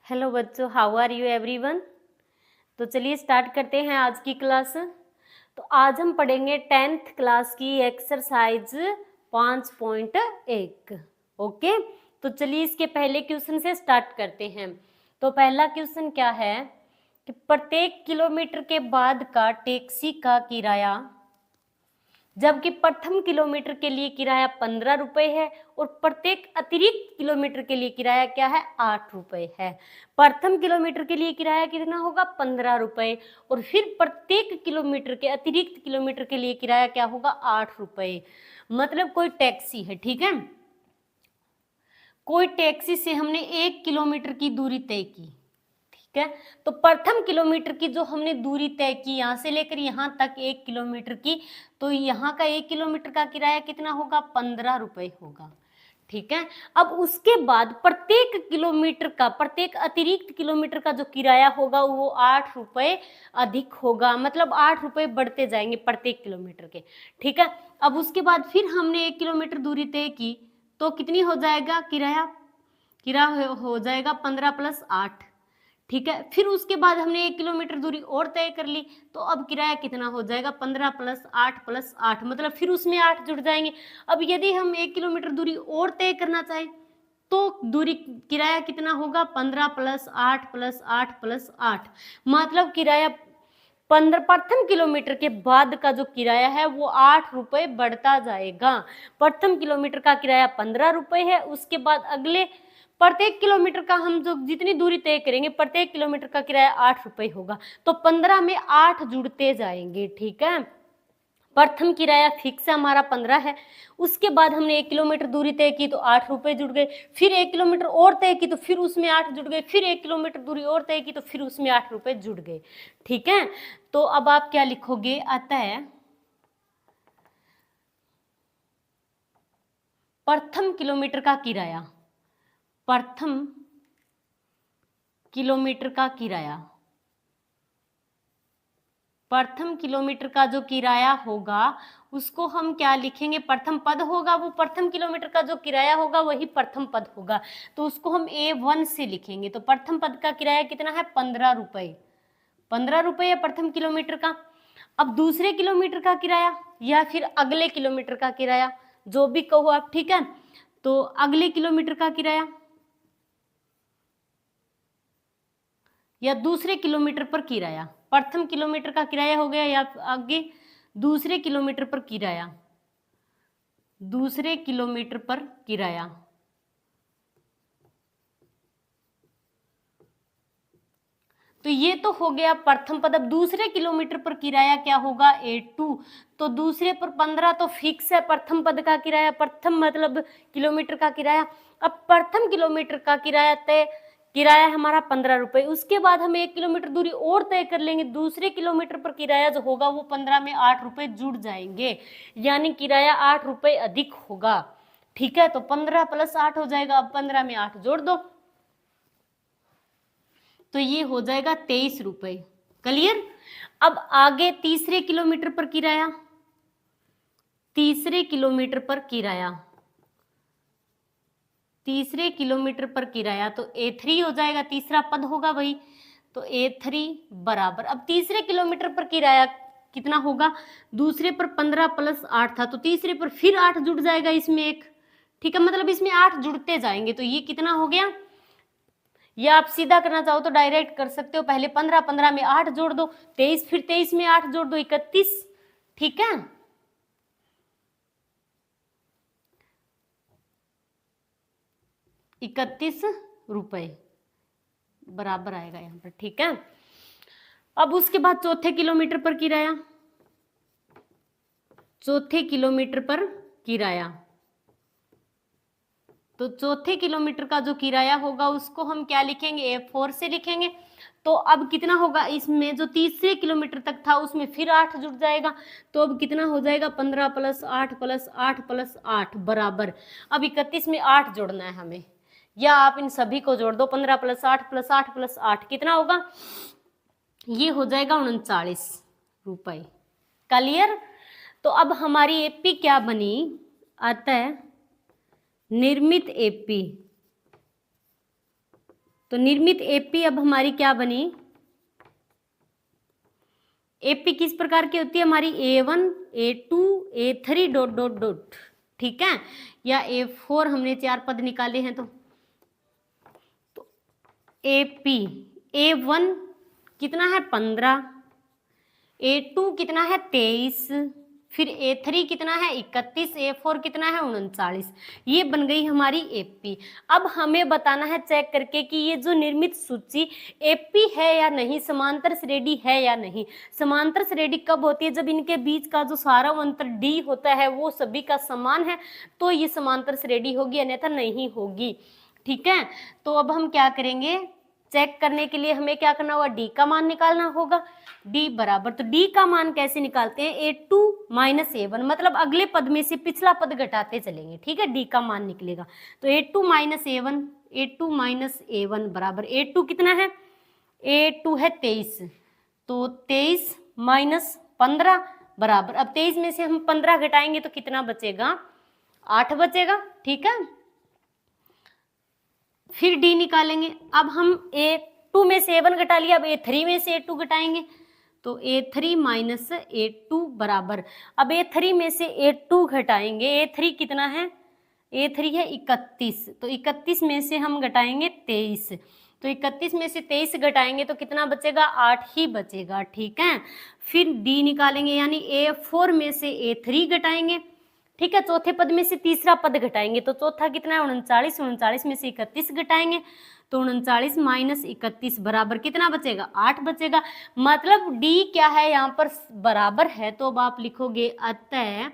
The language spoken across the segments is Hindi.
हेलो बच्चों, हाउ आर यू एवरीवन। तो चलिए स्टार्ट करते हैं आज की क्लास। तो आज हम पढ़ेंगे 10th क्लास की एक्सरसाइज 5.1। ओके, तो चलिए इसके पहले क्वेश्चन से स्टार्ट करते हैं। तो पहला क्वेश्चन क्या है कि प्रत्येक किलोमीटर के बाद का टैक्सी का किराया, जबकि प्रथम किलोमीटर के लिए किराया 15 रुपये है और प्रत्येक अतिरिक्त किलोमीटर के लिए किराया क्या है, 8 रुपये है। प्रथम किलोमीटर के लिए किराया कितना होगा, 15 रुपये, और फिर प्रत्येक किलोमीटर के अतिरिक्त किलोमीटर के लिए किराया क्या होगा, 8 रुपये। मतलब कोई टैक्सी है, ठीक है, कोई टैक्सी से हमने 1 किलोमीटर की दूरी तय की, ठीक है। तो प्रथम किलोमीटर की जो हमने दूरी तय की यहां से लेकर यहां तक 1 किलोमीटर की, तो यहाँ का 1 किलोमीटर का किराया कितना होगा, 15 रुपये होगा, ठीक है। अब उसके बाद प्रत्येक किलोमीटर का, प्रत्येक अतिरिक्त किलोमीटर का जो किराया होगा वो 8 रुपये अधिक होगा, मतलब 8 रुपये बढ़ते जाएंगे प्रत्येक किलोमीटर के, ठीक है। अब उसके बाद फिर हमने 1 किलोमीटर दूरी तय की, तो कितनी हो जाएगा किराया हो जाएगा 15 + 8, ठीक है। फिर उसके बाद हमने 1 किलोमीटर दूरी और तय कर ली, तो अब किराया कितना हो जाएगा, 15 + 8 + 8, मतलब फिर उसमें 8 जुड़ जाएंगे। अब यदि हम 1 किलोमीटर दूरी और तय करना चाहें तो दूरी किराया कितना होगा, 15 + 8 + 8 + 8, मतलब किराया 15 प्रथम किलोमीटर के बाद का जो किराया है वो 8 रुपये बढ़ता जाएगा। प्रथम किलोमीटर का किराया 15 रुपये है, उसके बाद अगले प्रत्येक किलोमीटर का हम जो जितनी दूरी तय करेंगे प्रत्येक किलोमीटर का किराया 8 रुपये होगा, तो 15 में 8 जुड़ते जाएंगे, ठीक है। प्रथम किराया फिक्स है हमारा 15 है, उसके बाद हमने 1 किलोमीटर दूरी तय की तो 8 रुपये जुड़ गए, फिर 1 किलोमीटर और तय की तो फिर उसमें 8 जुड़ गए, फिर 1 किलोमीटर दूरी और तय की तो फिर उसमें 8 रुपये जुड़ गए, ठीक है। तो अब आप क्या लिखोगे, अतः प्रथम किलोमीटर का किराया, प्रथम किलोमीटर का किराया, प्रथम किलोमीटर का जो किराया होगा उसको हम क्या लिखेंगे, प्रथम पद होगा, वो प्रथम किलोमीटर का जो किराया होगा वही प्रथम पद होगा, तो उसको हम A1 से लिखेंगे। तो प्रथम पद का किराया कितना है, 15 रुपये, 15 रुपये है प्रथम किलोमीटर का। अब दूसरे किलोमीटर का किराया या फिर अगले किलोमीटर का किराया, जो भी कहो आप, ठीक है। तो अगले किलोमीटर का किराया या दूसरे किलोमीटर पर किराया, प्रथम किलोमीटर का किराया हो गया या आगे दूसरे किलोमीटर पर किराया, दूसरे किलोमीटर पर किराया, तो ये तो हो गया प्रथम पद। अब दूसरे किलोमीटर पर किराया क्या होगा, A2, तो दूसरे पर 15 तो फिक्स है प्रथम पद का किराया, प्रथम मतलब किलोमीटर का किराया। अब प्रथम किलोमीटर का किराया हमारा 15 रुपये, उसके बाद हम 1 किलोमीटर दूरी और तय कर लेंगे, दूसरे किलोमीटर पर किराया जो होगा वो 15 में 8 रुपये जुड़ जाएंगे, यानी किराया 8 रुपये अधिक होगा, ठीक है। तो 15 + 8 हो जाएगा, अब 15 में 8 जोड़ दो तो ये हो जाएगा 23 रुपये, क्लियर। अब आगे तीसरे किलोमीटर पर किराया, तीसरे किलोमीटर पर किराया, तीसरे किलोमीटर पर किराया तो A3 हो जाएगा, तीसरा पद होगा वही, तो A3 बराबर, अब तीसरे किलोमीटर पर किराया कितना होगा, दूसरे पर 15 + 8 था, तो तीसरे पर फिर 8 जुड़ जाएगा इसमें एक, ठीक है, मतलब इसमें 8 जुड़ते जाएंगे, तो ये कितना हो गया, या आप सीधा करना चाहो तो डायरेक्ट कर सकते हो, पहले 15, 15 में 8 जोड़ दो 23, फिर 23 में 8 जोड़ दो 31, ठीक है। ₹31 बराबर आएगा यहाँ पर, ठीक है। अब उसके बाद चौथे किलोमीटर पर किराया, चौथे किलोमीटर पर किराया, तो चौथे किलोमीटर का जो किराया होगा उसको हम क्या लिखेंगे, A4 से लिखेंगे। तो अब कितना होगा, इसमें जो तीसरे किलोमीटर तक था उसमें फिर 8 जुड़ जाएगा, तो अब कितना हो जाएगा, 15 + 8 + 8 + 8 बराबर, अब 31 में 8 जोड़ना है हमें, या आप इन सभी को जोड़ दो, 15 + 8 + 8 + 8 कितना होगा, ये हो जाएगा 39 रुपये, क्लियर। तो अब हमारी एपी क्या बनी, अतः निर्मित एपी तो निर्मित एपी अब हमारी क्या बनी, एपी किस प्रकार की होती है हमारी, A1 A2 A3 dot dot dot, ठीक है, या A4, हमने 4 पद निकाले हैं। तो एपी A1 कितना है 15, A2 कितना है 23, फिर A3 कितना है 31, A4 कितना है 39। ये बन गई हमारी एपी। अब हमें बताना है चेक करके कि ये जो निर्मित सूची एपी है या नहीं, समांतर श्रेणी है या नहीं। समांतर श्रेणी कब होती है, जब इनके बीच का जो सारा अंतर डी होता है वो सभी का समान है, तो ये समांतर श्रेणी होगी, अन्यथा नहीं होगी। ठीक है, तो अब हम क्या करेंगे, चेक करने के लिए हमें क्या करना होगा, डी का मान निकालना होगा। डी बराबर, तो डी का मान कैसे निकालते हैं, A2 माइनस A1, मतलब अगले पद में से पिछला पद घटाते चलेंगे। ठीक है, डी का मान निकलेगा। तो A2 minus A1, A2 minus A1 बराबर, A2 कितना है, A2 है 23, तो 23 माइनस 15 बराबर, अब 23 में से हम 15 घटाएंगे तो कितना बचेगा, 8 बचेगा। ठीक है, फिर डी निकालेंगे। अब हम A2 में से A1 घटा लिया, अब A3 में से A2 घटाएंगे, तो A3 माइनस A2 बराबर, अब A3 में से A2 घटाएंगे, A3 कितना है, A3 है 31, तो 31 में से हम घटाएंगे 23, तो 31 में से 23 घटाएंगे तो कितना बचेगा, 8 ही बचेगा। ठीक है, फिर डी निकालेंगे, यानी A4 में से A3 घटाएंगे। ठीक है, चौथे पद में से तीसरा पद घटाएंगे, तो चौथा कितना है 39, 39 में से 31 घटाएंगे, तो 39 माइनस 31 बराबर कितना बचेगा, 8 बचेगा। मतलब डी क्या है यहाँ पर, बराबर है। तो अब आप लिखोगे अतः,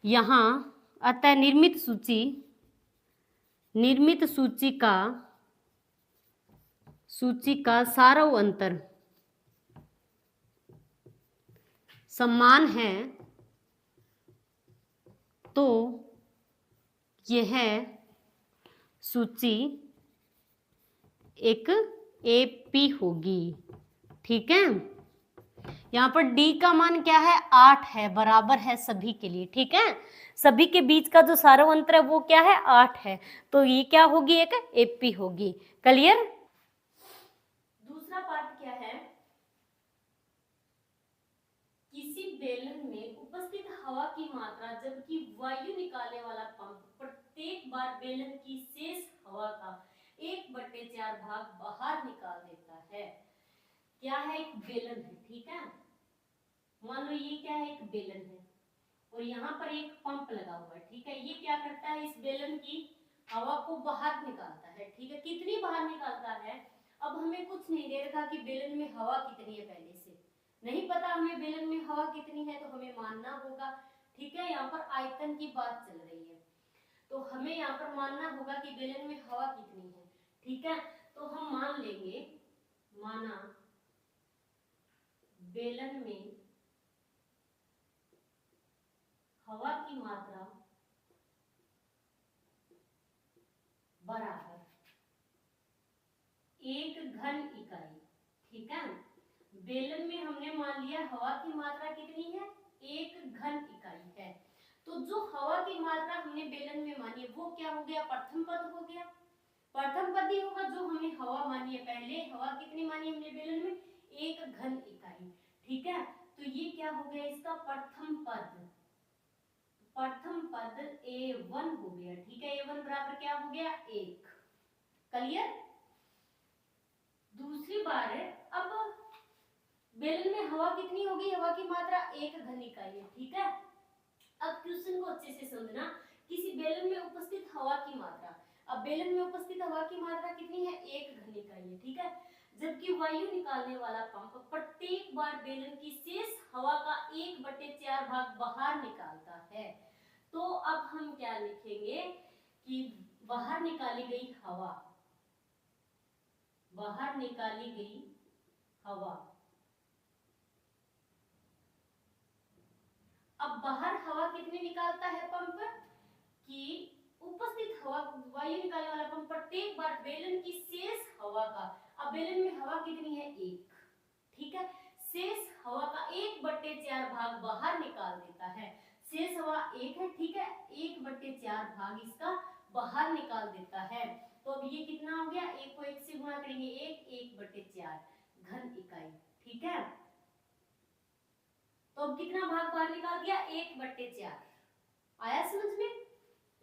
यहाँ अतः निर्मित सूची का सारा अंतर समान है, तो यह सूची एक एपी होगी। ठीक है, यहाँ पर डी का मान क्या है, 8 है, बराबर है सभी के लिए। ठीक है, सभी के बीच का जो सारा अंतर है वो क्या है, 8 है, तो ये क्या होगी, एक एपी होगी। क्लियर। दूसरा पार्ट क्या है, किसी बेलन में उपस्थित हवा की मात्रा जबकि वायु निकालने वाला पंप प्रत्येक बार बेलन की शेष हवा का 1/4 भाग बाहर निकाल देता है। क्या है, एक बेलन है। ठीक है, मान लो ये क्या है, एक बेलन है और यहाँ पर एक पंप लगा हुआ है। ठीक है, ये क्या करता है, इस बेलन की हवा को बाहर निकालता है। ठीक है, कितनी बाहर निकालता है, अब हमें कुछ नहीं दे रखा कि बेलन में हवा कितनी है, पहले से नहीं पता हमें बेलन में हवा कितनी है, तो हमें मानना होगा। ठीक है, यहाँ पर आयतन की बात चल रही है, तो हमें यहाँ पर मानना होगा कि बेलन में हवा कितनी है। ठीक है, तो हम मान लेंगे, माना बेलन में हवा की मात्रा बराबर 1 घन इकाई। ठीक है, बेलन में हमने मान लिया हवा की मात्रा कितनी है, 1 घन इकाई है, तो जो हवा की मात्रा हमने बेलन में मानी है वो क्या हो गया, प्रथम पद हो गया। प्रथम पद ही होगा जो हमने हवा मानी है, पहले हवा कितनी मानी हमने बेलन में, 1 घन इकाई। ठीक है, तो ये क्या हो गया, इसका प्रथम पद A1 हो गया। ठीक है, A1 बराबर क्या हो गया, 1। क्लियर। दूसरी बार है, अब बेलन में हवा कितनी होगी, हवा की मात्रा 1 घन इकाई है। ठीक है, अब क्वेश्चन को अच्छे से समझना, किसी बेलन में उपस्थित हवा की मात्रा, अब बेलन में उपस्थित हवा की मात्रा कितनी है, 1 घन इकाई है। ठीक है, जबकि वायु निकालने वाला पंप प्रत्येक बार बेलन की शेष हवा का 1/4 भाग बाहर निकालता है। तो अब हम क्या लिखेंगे कि बाहर निकाली गई हवा, बाहर निकाली गई हवा, अब बाहर हवा कितनी निकालता है पंप, कि उपस्थित हवा, वायु निकालने वाला पंप प्रत्येक बार बेलन की शेष हवा का, अब बेलन में हवा कितनी है, 1। ठीक है, शेष हवा का 1/4 भाग बाहर निकाल देता है। शेष हवा 1 है। ठीक है, 1/4 भाग इसका बाहर निकाल देता है। तो अब ये कितना हो गया, एक को एक से गुणा करेंगे, एक बटे 4 घन इकाई। ठीक है, तो अब कितना भाग बाहर निकाल दिया, 1/4। आया समझ में?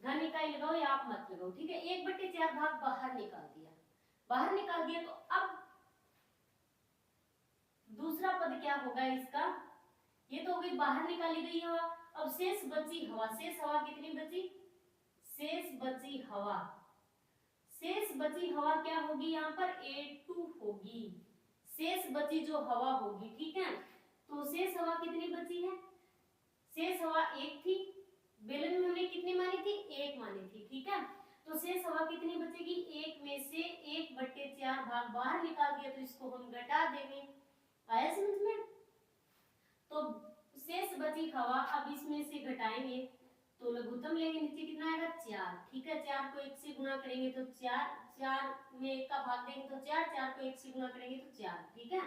घन इकाई लगाओ या आप मत लगाओ, ठीक है। 1/4 भाग बाहर निकाल दिया, बाहर निकाल दिया। तो अब दूसरा पद क्या होगा इसका, ये तो हो गई बाहर निकाली गई हवा। अब शेष बची हवा, शेष हवा कितनी बची, शेष बची हवा, शेष बची हवा क्या होगी यहाँ पर, A2 होगी, शेष बची जो हवा होगी। ठीक है, तो शेष हवा कितनी बची है, शेष हवा 1 थी, बेलन में हमने कितनी मानी थी, 1 मानी थी। ठीक है, तो शेष हवा कितनी बचेगी, 1 में से 1/4 भाग बाहर निकाल दिया, तो इसको हम घटा देंगे। आया समझ में? तो शेष बची हवा अब इसमें से घटाएंगे, तो लघुत्तम लेंगे, नीचे कितना आएगा, 4। ठीक है, 4 को 1 से गुणा करेंगे तो 4, 4 में 1 का भाग देंगे तो 4, 4 को 1 से गुणा करेंगे तो 4। ठीक है,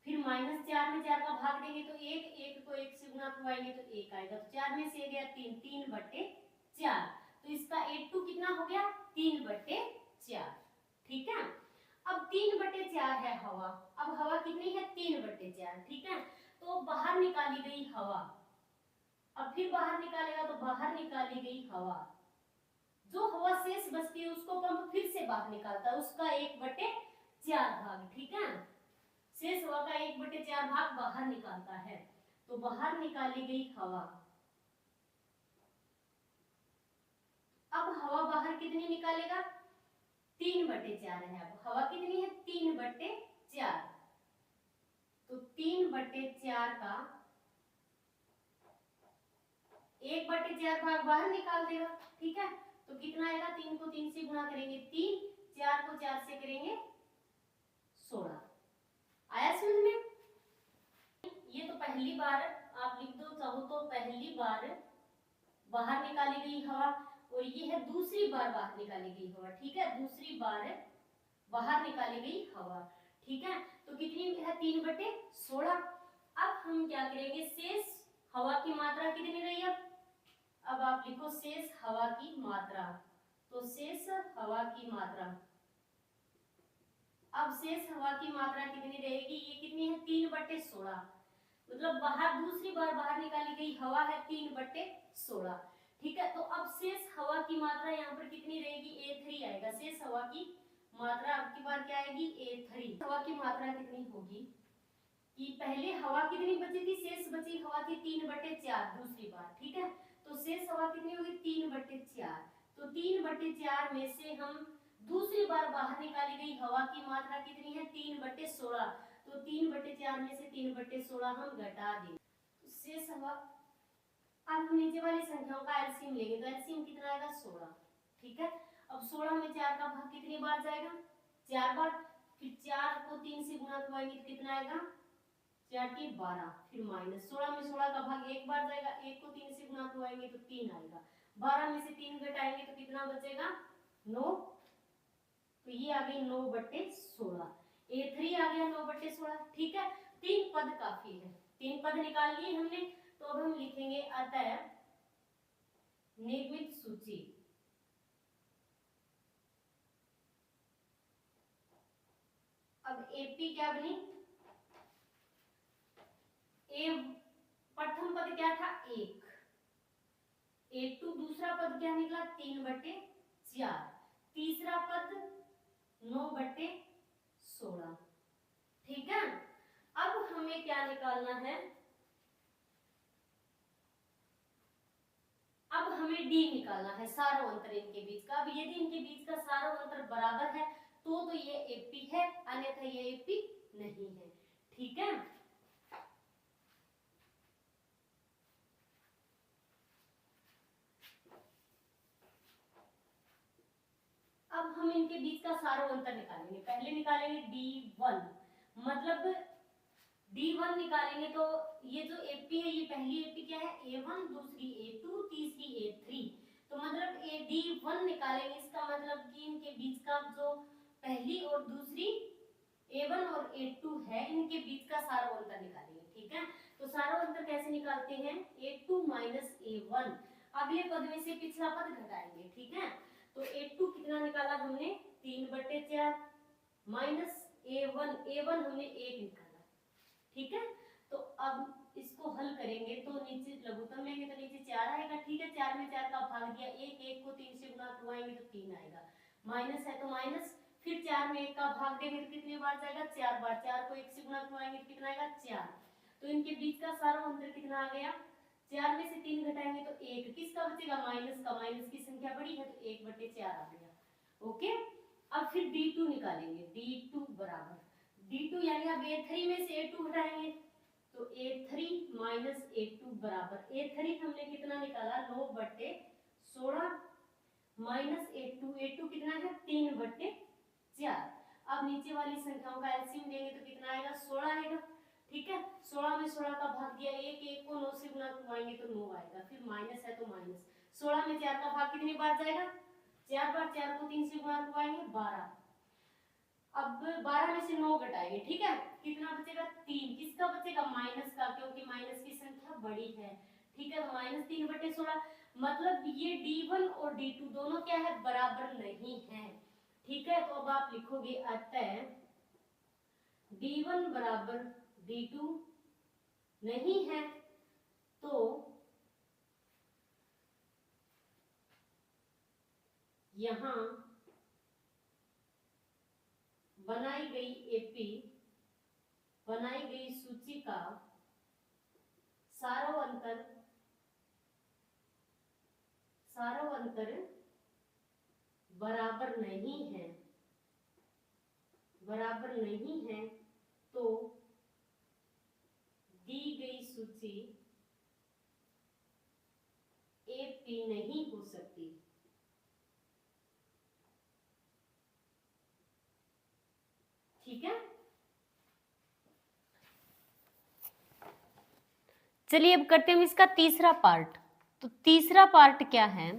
फिर -4 में 4 का भाग देंगे तो 1, 1 को 1 से गुणा करवाएंगे तो 1 आएगा, तो 4 में से गया 3, 3/4। तो इसका A2 कितना हो गया, 3/4। ठीक है, अब 3/4 है हवा, अब हवा कितनी है, 3/4। ठीक है, तो बाहर निकाली गई हवा, अब फिर बाहर निकालेगा तो बाहर निकाली गई हवा, जो हवा शेष बचती है उसको पंप फिर से बाहर निकालता है, उसका 1/4 भाग। ठीक है, शेष हवा का 1/4 भाग बाहर निकालता है, तो बाहर निकाली गई हवा, अब हवा बाहर कितनी निकालेगा, 3/4 है, अब हवा कितनी है, 3/4, तो 3/4 का 1/4 भाग बाहर निकाल देगा। ठीक है, तो कितना आएगा, 3 को 3 से गुणा करेंगे 3, 4 को 4 से करेंगे 16। आया समझ में? ये तो पहली बार आप लिख दो चाहो तो, पहली बार बाहर निकाली गई हवा, और ये है दूसरी बार बाहर निकाली गई हवा। ठीक है, दूसरी बार बाहर निकाली गई हवा। ठीक है, तो कितनी है, 3/16। अब हम क्या करेंगे, शेष हवा की मात्रा कितनी रही, अब आप लिखो शेष हवा की मात्रा, तो शेष हवा की मात्रा, अब शेष हवा की मात्रा कितनी रहेगी, ये कितनी है, 3/16, मतलब बाहर दूसरी बार बाहर निकाली गई हवा है 3/16। ठीक है, तो अब शेष हवा की मात्रा यहाँ पर कितनी रहेगी, A3 आएगा, शेष हवा की मात्रा अब की बार क्या आएगी, A3। हवा की मात्रा कितनी होगी, कि पहले हवा कितनी बची थी, शेष बची हवा थी 3/4 दूसरी बार। ठीक है, तो शेष हवा कितनी होगी, 3/4, तो 3/4 में से हम दूसरी बार बाहर निकाली गई हवा की मात्रा कितनी है, 3/16, तो 3/4 में से 3/16 हम घटा दें, तो शेष हवा, अब हम नीचे वाली संख्याओं का एलसीएम लेंगे, तो एलसीएम कितना आएगा, 16। ठीक है, अब 16 में 4 का भाग कितनी बार जाएगा, 4 बार, फिर 4 को 3 से गुणा करवाएंगे तो कितना आएगा, 4 की 12, फिर -16 में 16 का भाग 1 बार जाएगा, 1 को 3 से गुणा करवाएंगे तो 3 आएगा, 12 में से 3 घटाएंगे तो कितना बचेगा, 9, तो ये आ गई 9/16, A3 आ गया 9/16। ठीक है, 3 पद काफी है, 3 पद निकाल लिए हमने, तो अब हम लिखेंगे अतः निर्मित सूची, अब AP क्या बनी, ए प्रथम पद क्या था, 1, A2 दूसरा पद क्या निकला, 3/4, तीसरा पद 9/16। ठीक है, अब हमें क्या निकालना है, अब हमें D निकालना है, सारो अंतर इनके बीच का। अब यदि इनके बीच का सारो अंतर बराबर है तो ये AP है, अन्यथा ये AP नहीं है। ठीक है, अब हम इनके बीच का सारो अंतर निकालेंगे, पहले निकालेंगे D1, मतलब D1 निकालेंगे तो ये जो AP है, ये पहली AP क्या है, A1, दूसरी A2, तीसरी A3, तो मतलब D1 निकालेंगे, इसका मतलब कि इनके बीच का जो पहली और दूसरी A1 और A2 है, इनके बीच का सारो अंतर निकालेंगे। ठीक है, तो सारो अंतर कैसे निकालते हैं, A2 - A1, अगले पद में से पिछला पद घटाएंगे, ठीक है। तो A2 कितना निकाला हमने 3/4 माइनस A1 हमने 1 निकाला, ठीक है। तो अब इसको हल करेंगे तो नीचे लघुत्तम लेंगे तो नीचे 4 आएगा, ठीक है। 4 में 4 का भाग दिया, 1 को 3 से गुणा करवाएंगे तो 3 आएगा, माइनस है तो माइनस, फिर 4 में 1 का भाग देंगे तो कितने बार जाएगा 4 बार, 4 को 1 से गुणा करवाएंगे तो कितना आएगा 4। तो इनके बीच का सारा अंतर कितना आ गया, 4 में से 3 घटाएंगे तो 1, किसका बचेगा माइनस का, माइनस की संख्या बड़ी है तो 1/4 आ गया, ओके। अब फिर D2 निकालेंगे, D2 बराबर D2 यानी अब A3 में से A2 घटाएंगे तो A3 माइनस A2 बराबर A3 हमने कितना निकाला 9/16 माइनस A2 कितना है 3/4। अब नीचे वाली संख्याओं का एलसीएम देंगे तो कितना आएगा 16 आएगा, ठीक है। 16 में 16 का भाग दिया, 1 को 9 से गुणा करवाएंगे तो 9 आएगा, फिर माइनस है तो माइनस, 16 में 4 का भाग कितनी बार जाएगा 4 बार, 4 को 3 से गुणा करवाएंगे 12। अब 12 में से 9 घटाएंगे, ठीक है, कितना बचेगा 3, किसका बचेगा माइनस का, क्योंकि माइनस की संख्या बड़ी है, ठीक है। तो माइनस 3/16 मतलब ये D1 और D2 दोनों क्या है बराबर नहीं है, ठीक है। तो अब आप लिखोगे अतः D1 बराबर D2 नहीं है, तो यहां बनाई गई एपी बनाई गई सूची का सारो अंतर बराबर नहीं है, तो दी गई सूची एपी नहीं हो सकती, ठीक है। चलिए अब करते हैं इसका तीसरा पार्ट। तो तीसरा पार्ट क्या है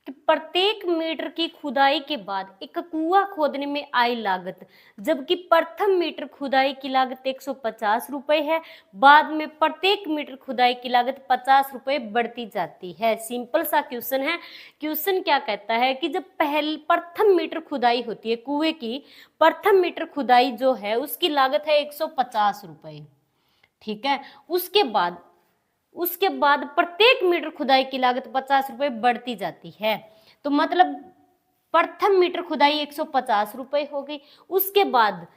कि प्रत्येक मीटर की खुदाई के बाद एक कुआं खोदने में आई लागत, जबकि प्रथम मीटर खुदाई की लागत 150 रुपए है, बाद में प्रत्येक मीटर खुदाई की लागत 50 रुपए बढ़ती जाती है। सिंपल सा क्वेश्चन है। क्वेश्चन क्या कहता है कि जब प्रथम मीटर खुदाई होती है कुएं की, प्रथम मीटर खुदाई जो है उसकी लागत है 150 रुपए, ठीक है। उसके बाद प्रत्येक मीटर खुदाई की लागत 50 रुपए बढ़ती जाती है। तो मतलब प्रथम मीटर खुदाई 150 रुपए हो गई, उसके बाद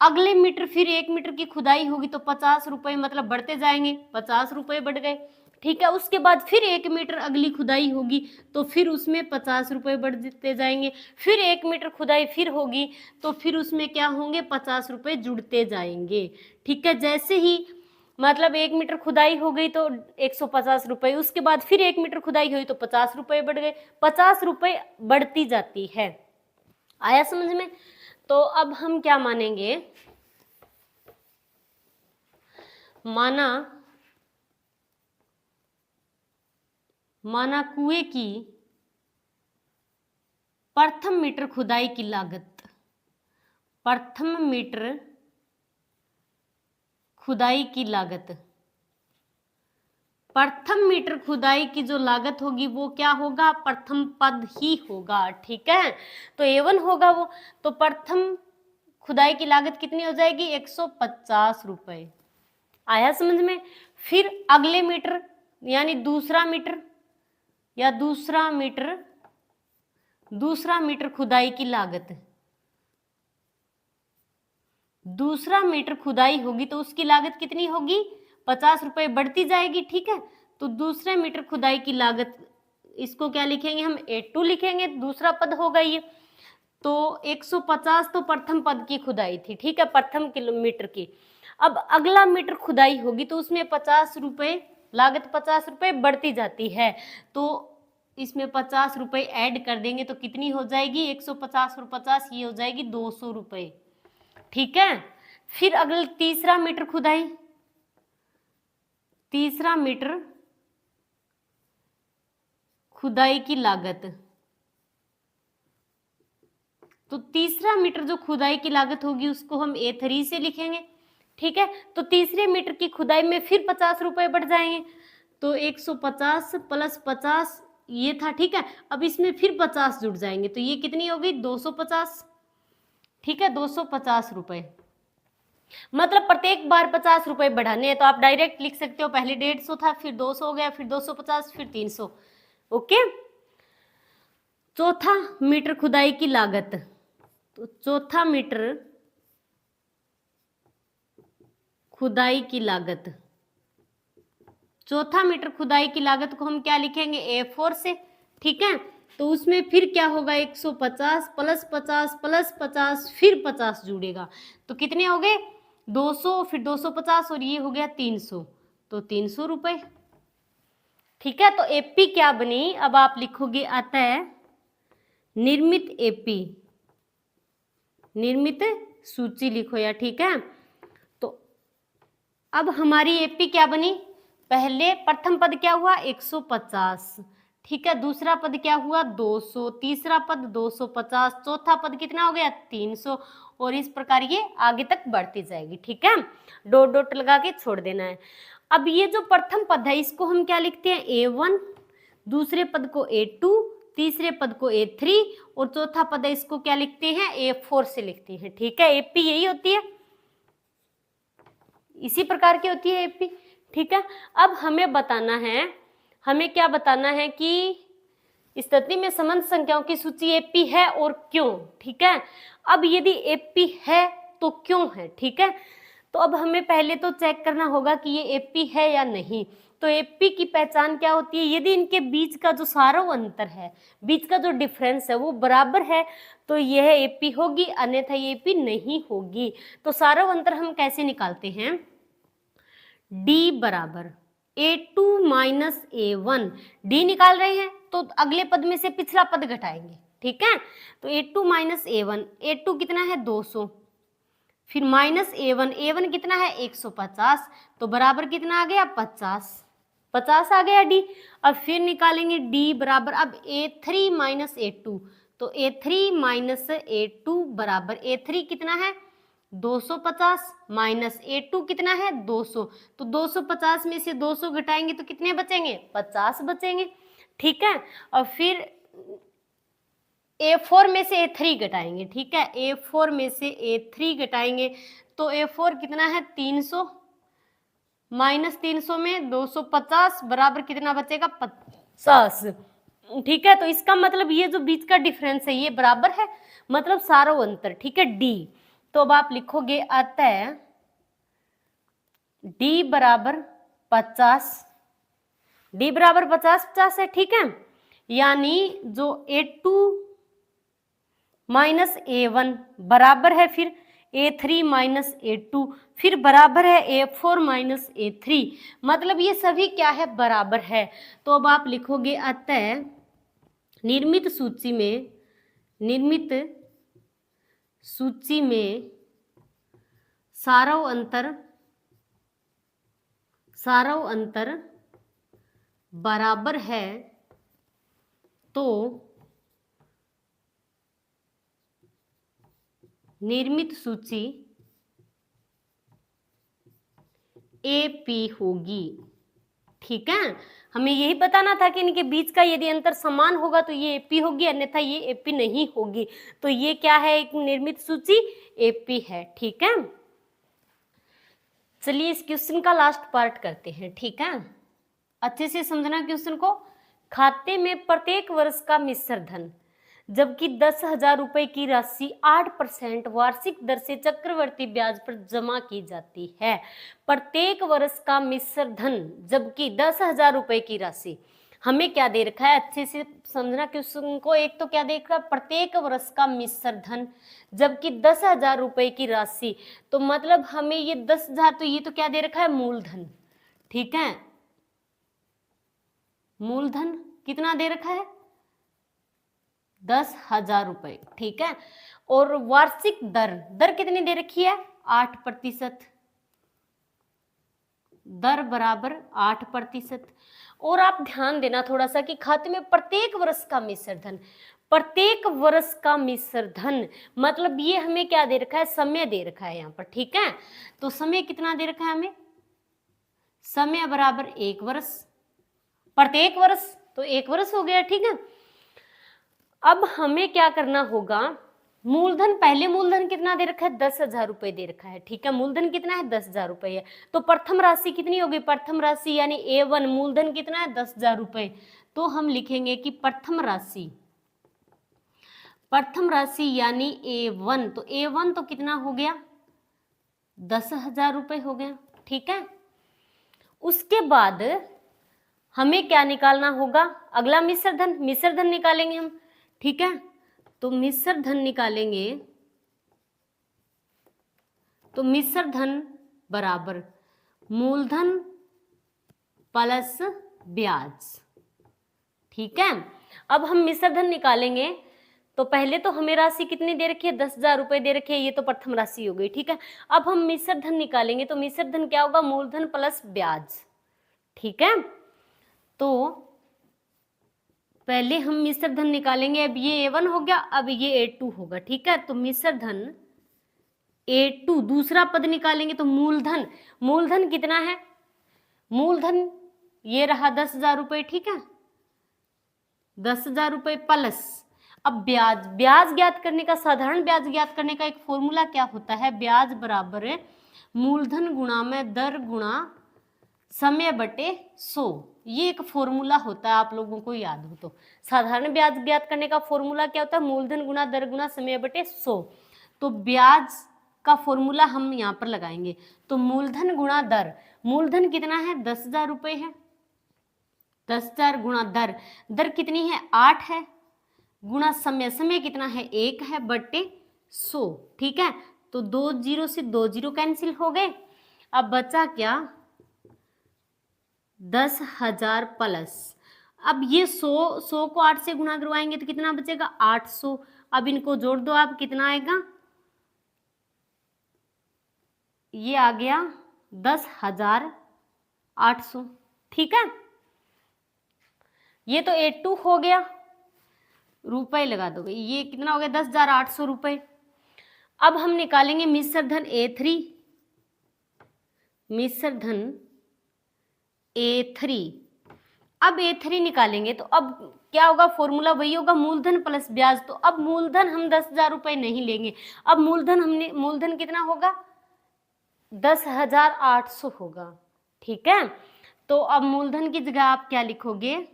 अगले मीटर फिर 1 मीटर की खुदाई होगी तो 50 रुपए मतलब बढ़ते जाएंगे, 50 रुपए बढ़ गए, ठीक है। उसके बाद फिर 1 मीटर अगली खुदाई होगी तो फिर उसमें 50 रुपए बढ़ते जाएंगे, फिर 1 मीटर खुदाई फिर होगी तो फिर उसमें क्या होंगे 50 रुपए जुड़ते जाएंगे, ठीक है। जैसे ही मतलब 1 मीटर खुदाई हो गई तो 150 रुपए, उसके बाद फिर 1 मीटर खुदाई हुई तो 50 रुपए बढ़ गए, 50 रुपए बढ़ती जाती है। आया समझ में? तो अब हम क्या मानेंगे, माना कुएं की प्रथम मीटर खुदाई की लागत, प्रथम मीटर खुदाई की लागत, प्रथम मीटर खुदाई की जो लागत होगी वो क्या होगा प्रथम पद ही होगा, ठीक है। तो A1 होगा वो, तो प्रथम खुदाई की लागत कितनी हो जाएगी 150 रुपए। आया समझ में? फिर अगले मीटर यानी दूसरा मीटर खुदाई की लागत, दूसरा मीटर खुदाई होगी तो उसकी लागत कितनी होगी 50 रुपए बढ़ती जाएगी, ठीक है। तो दूसरे मीटर खुदाई की लागत, इसको क्या लिखेंगे हम A2 लिखेंगे, दूसरा पद होगा ये। तो 150 तो प्रथम पद की खुदाई थी, ठीक है, प्रथम किलोमीटर की। अब अगला मीटर खुदाई होगी तो उसमें 50 रुपए लागत 50 रुपए बढ़ती जाती है, तो इसमें 50 रुपए ऐड कर देंगे तो कितनी हो जाएगी 150 और 50 ये हो जाएगी 200 रुपए, ठीक है। फिर अगला तीसरा मीटर खुदाई की लागत, तो तीसरा मीटर जो खुदाई की लागत होगी उसको हम A3 से लिखेंगे, ठीक है। तो तीसरे मीटर की खुदाई में फिर 50 रुपए बढ़ जाएंगे, तो 150 प्लस 50 ये था, ठीक है। अब इसमें फिर 50 जुड़ जाएंगे तो ये कितनी हो गई 250, ठीक है, 250 रुपए। मतलब प्रत्येक बार 50 रुपए बढ़ाने हैं तो आप डायरेक्ट लिख सकते हो, पहले 150 था, फिर 200 हो गया, फिर 250, फिर 300। ओके। चौथा, मीटर खुदाई की लागत। तो चौथा मीटर खुदाई की लागत, चौथा मीटर खुदाई की लागत को हम क्या लिखेंगे A4 से, ठीक है। तो उसमें फिर क्या होगा 150 प्लस 50 प्लस 50 फिर 50 जुड़ेगा तो कितने हो गए 200, फिर 250 और ये हो गया 300, तो 300 रुपए, ठीक है। तो एपी क्या बनी, अब आप लिखोगे अतः निर्मित एपी, निर्मित सूची लिखो या, ठीक है। तो अब हमारी एपी क्या बनी, पहले प्रथम पद क्या हुआ 150, ठीक है, दूसरा पद क्या हुआ 200, तीसरा पद 250, चौथा पद कितना हो गया 300, और इस प्रकार ये आगे तक बढ़ती जाएगी, ठीक है। डॉट डॉट लगा के छोड़ देना है। अब ये जो प्रथम पद है इसको हम क्या लिखते हैं A1, दूसरे पद को A2, तीसरे पद को A3 और चौथा पद है इसको क्या लिखते हैं A4 से लिखते हैं, ठीक है। एपी यही होती है, इसी प्रकार की होती है एपी, ठीक है। अब हमें बताना है, हमें क्या बताना है कि स्थिति में संबंध संख्याओं की सूची एपी है और क्यों, ठीक है। अब यदि एपी है तो क्यों है, ठीक है। तो अब हमें पहले तो चेक करना होगा कि ये एपी है या नहीं। तो एपी की पहचान क्या होती है, यदि इनके बीच का जो सारों अंतर है, बीच का जो डिफरेंस है वो बराबर है तो यह एपी होगी, अन्यथा ये एपी नहीं होगी। तो सारों अंतर हम कैसे निकालते हैं, डी बराबर A2 माइनस A1, डी निकाल रहे हैं तो अगले पद में से पिछला पद घटाएंगे, ठीक है। तो A2 माइनस A1, A2 कितना है 200, फिर माइनस A1, A1 कितना है 150, तो बराबर कितना आ गया 50, 50 आ गया डी। अब फिर निकालेंगे डी बराबर अब A3 माइनस A2, तो A3 माइनस A2 बराबर A3 कितना है 250 माइनस A2 कितना है 200, तो 250 में से 200 घटाएंगे तो कितने बचेंगे 50 बचेंगे, ठीक है। और फिर A4 में से A3 घटाएंगे, ठीक है, A4 में से A3 घटाएंगे तो A4 कितना है 300, माइनस 300 में 250 बराबर कितना बचेगा 50, ठीक है। तो इसका मतलब ये जो बीच का डिफरेंस है ये बराबर है, मतलब सारों अंतर, ठीक है, डी। तो अब आप लिखोगे अतः डी बराबर 50, डी बराबर 50 है, ठीक है। यानी जो A2 माइनस A1 बराबर है फिर A3 माइनस A2, फिर बराबर है A4 माइनस A3, मतलब ये सभी क्या है बराबर है। तो अब आप लिखोगे अतः निर्मित सूची में, निर्मित सूची में सारों अंतर बराबर है तो निर्मित सूची एपी होगी, ठीक है। हमें यही बताना था कि इनके बीच का यदि अंतर समान होगा तो ये एपी होगी, अन्यथा ये एपी नहीं होगी। तो ये क्या है, एक निर्मित सूची एपी है, ठीक है। चलिए इस क्वेश्चन का लास्ट पार्ट करते हैं, ठीक है। अच्छे से समझना क्वेश्चन को। खाते में प्रत्येक वर्ष का मिश्र धन जबकि 10,000 रुपए की राशि 8% वार्षिक दर से चक्रवर्ती ब्याज पर जमा की जाती है। प्रत्येक वर्ष का मिश्र धन जबकि 10,000 रुपए की राशि, हमें क्या दे रखा है अच्छे से समझना क्वेश्चन को। एक तो क्या दे रखा है प्रत्येक वर्ष का मिश्र धन जबकि 10,000 रुपए की राशि, तो मतलब हमें ये 10,000, तो ये तो क्या दे रखा है मूलधन, ठीक है। मूलधन कितना दे रखा है 10,000 रुपए, ठीक है। और वार्षिक दर, दर कितनी दे रखी है 8%, दर बराबर 8%। और आप ध्यान देना थोड़ा सा कि खाते में प्रत्येक वर्ष का मिश्र धन, प्रत्येक वर्ष का मिश्र धन मतलब ये हमें क्या दे रखा है समय दे रखा है यहाँ पर, ठीक है। तो समय कितना दे रखा है हमें, समय बराबर 1 वर्ष, प्रत्येक वर्ष तो 1 वर्ष हो गया, ठीक है। अब हमें क्या करना होगा, मूलधन, पहले मूलधन कितना दे रखा है, 10,000 रुपए दे रखा है, ठीक है। मूलधन कितना है, 10,000 रुपए है। तो प्रथम राशि कितनी होगी, प्रथम राशि यानी A1 मूलधन कितना है, 10,000 रुपए। तो हम लिखेंगे कि प्रथम राशि यानी A1, तो A1 तो कितना हो गया, 10,000 रुपए हो गया, ठीक है। उसके बाद हमें क्या निकालना होगा, अगला मिश्र धन निकालेंगे हम, ठीक है। तो मिश्र धन निकालेंगे, तो मिश्र धन बराबर मूलधन प्लस ब्याज, ठीक है। अब हम मिश्र धन निकालेंगे, तो पहले तो हमें राशि कितनी दे रखी है, 10,000 रुपए दे रखी है, ये तो प्रथम राशि हो गई, ठीक है। अब हम मिश्र धन निकालेंगे, तो मिश्र धन क्या होगा, मूलधन प्लस ब्याज, ठीक है। तो पहले हम मिश्र धन निकालेंगे, अब ये A1 हो गया, अब ये A2 होगा, ठीक है। तो मिश्र धन A2 दूसरा पद निकालेंगे, तो मूलधन कितना है, मूलधन ये रहा 10,000 रुपए, ठीक है, 10,000 रुपए प्लस, अब ब्याज ज्ञात करने का, साधारण ब्याज ज्ञात करने का एक फॉर्मूला क्या होता है, ब्याज बराबर है मूलधन गुणा में दर गुणा समय बटे 100, ये एक फॉर्मूला होता है, आप लोगों को याद हो तो। साधारण ब्याज ज्ञात करने का फॉर्मूला क्या होता है, मूलधन गुणा दर गुणा समय बटे 100। तो ब्याज का फॉर्मूला हम यहाँ पर लगाएंगे, तो मूलधन गुणा दर, मूलधन कितना है, 10,000 रुपए है, 10,000 गुणा दर कितनी है, 8 है, गुणा समय कितना है, 1 है, बटे 100, ठीक है। तो 2 0 से 2 0 कैंसिल हो गए। अब बचा क्या, 10,000 प्लस, अब ये 100 को 8 से गुणा करवाएंगे तो कितना बचेगा, 800। अब इनको जोड़ दो आप, कितना आएगा, ये आ गया 10,800, ठीक है। ये तो A2 हो गया, रुपए लगा दोगे, ये कितना हो गया, 10,800 रुपए। अब हम निकालेंगे मिश्र धन A3, मिश्र धन A3। अब A3 निकालेंगे, तो अब क्या होगा, फॉर्मूला वही होगा, मूलधन प्लस ब्याज। तो अब मूलधन हम 10,000 रुपए नहीं लेंगे, अब मूलधन कितना होगा, 10,800 होगा, ठीक है। तो अब मूलधन की जगह आप क्या लिखोगे,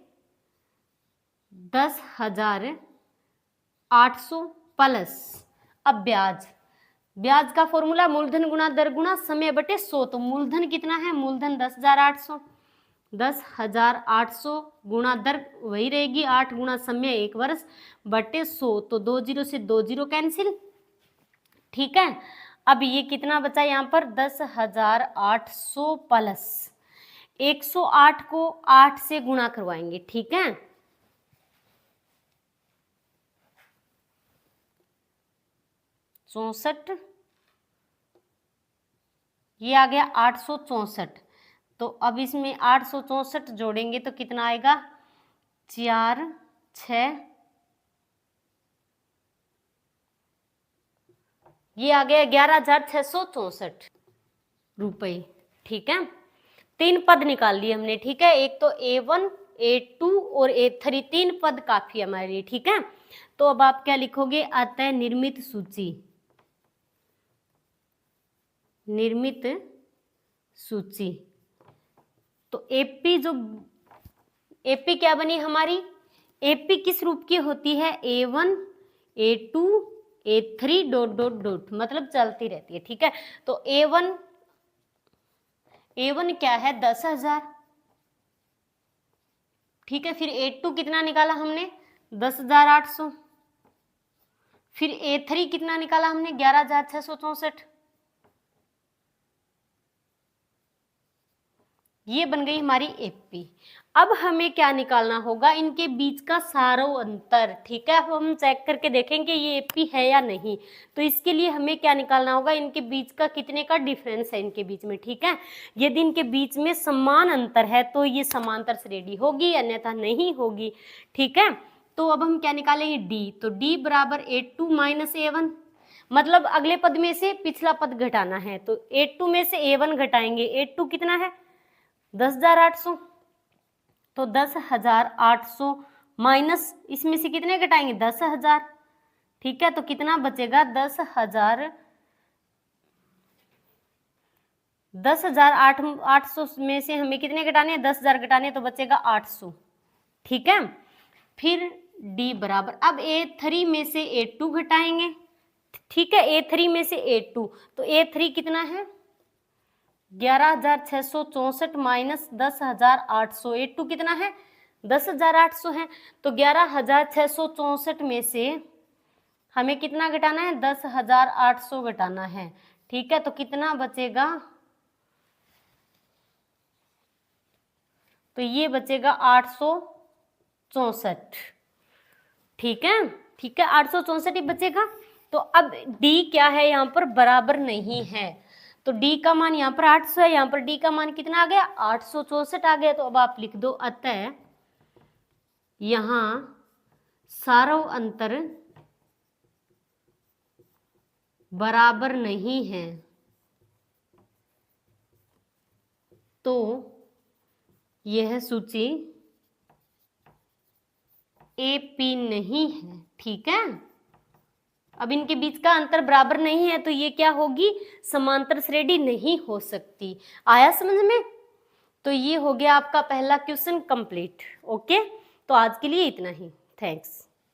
10,800 प्लस, अब ब्याज का फॉर्मूला मूलधन गुणा दर गुणा समय बटे 100। तो मूलधन कितना है, मूलधन 10,800 गुणा दर वही रहेगी, 8 गुणा समय 1 वर्ष बटे 100। तो 2 0 से 2 0 कैंसिल, ठीक है। अब ये कितना बचा यहाँ पर, 10,800 प्लस 108 को 8 से गुणा करवाएंगे, ठीक है। 64, ये आ गया 864। तो अब इसमें 864 जोड़ेंगे तो कितना आएगा, 4 6, ये आ गया 11,664 रुपए, ठीक है। 3 पद निकाल लिए हमने, ठीक है। एक तो A1 A2 और A3, 3 पद काफी है हमारे लिए, ठीक है। तो अब आप क्या लिखोगे, अतः निर्मित सूची। तो एपी क्या बनी हमारी, एपी किस रूप की होती है, A1 A2 A3 ... मतलब चलती रहती है, ठीक है। तो A1 क्या है, 10,000, ठीक है। फिर A2 कितना निकाला हमने, 10,800। फिर A3 कितना निकाला हमने, 11,664। ये बन गई हमारी एपी। अब हमें क्या निकालना होगा, इनके बीच का सारा अंतर, ठीक है। अब हम चेक करके देखेंगे ये एपी है या नहीं। तो इसके लिए हमें क्या निकालना होगा, इनके बीच का कितने का डिफरेंस है इनके बीच में, ठीक है। यदि इनके बीच में समान अंतर है तो ये समांतर श्रेणी होगी, अन्यथा नहीं होगी, ठीक है। तो अब हम क्या निकालेंगे, डी। तो डी बराबर A2 माइनस A1, मतलब अगले पद में से पिछला पद घटाना है। तो A2 में से A1 घटाएंगे, A2 कितना है, 10,800, तो 10,800 माइनस इसमें से कितने घटाएंगे 10,000, ठीक है, तो कितना बचेगा 10,800 में से हमें कितने घटाने हैं 10,000 घटाने हैं, तो बचेगा 800, ठीक है। फिर डी बराबर, अब A3 में से A2 घटाएंगे, ठीक है, A3 में से A2, तो A3 कितना है 11,664 माइनस 10,800, A2 कितना है 10,800 है, तो 11,664 में से हमें कितना घटाना है 10,800 घटाना है, ठीक है, तो कितना बचेगा, तो ये बचेगा 864, ठीक है, ठीक है, 864 ही बचेगा। तो अब डी क्या है यहाँ पर बराबर नहीं है, तो डी का मान यहाँ पर 800 है, यहाँ पर डी का मान कितना आ गया 864 आ गया। तो अब आप लिख दो अतः यहाँ सारों अंतर बराबर नहीं है, तो यह सूची AP नहीं है, ठीक है। अब इनके बीच का अंतर बराबर नहीं है, तो ये क्या होगी समांतर श्रेणी नहीं हो सकती। आया समझ में? तो ये हो गया आपका पहला क्वेश्चन कंप्लीट। ओके, तो आज के लिए इतना ही। थैंक्स।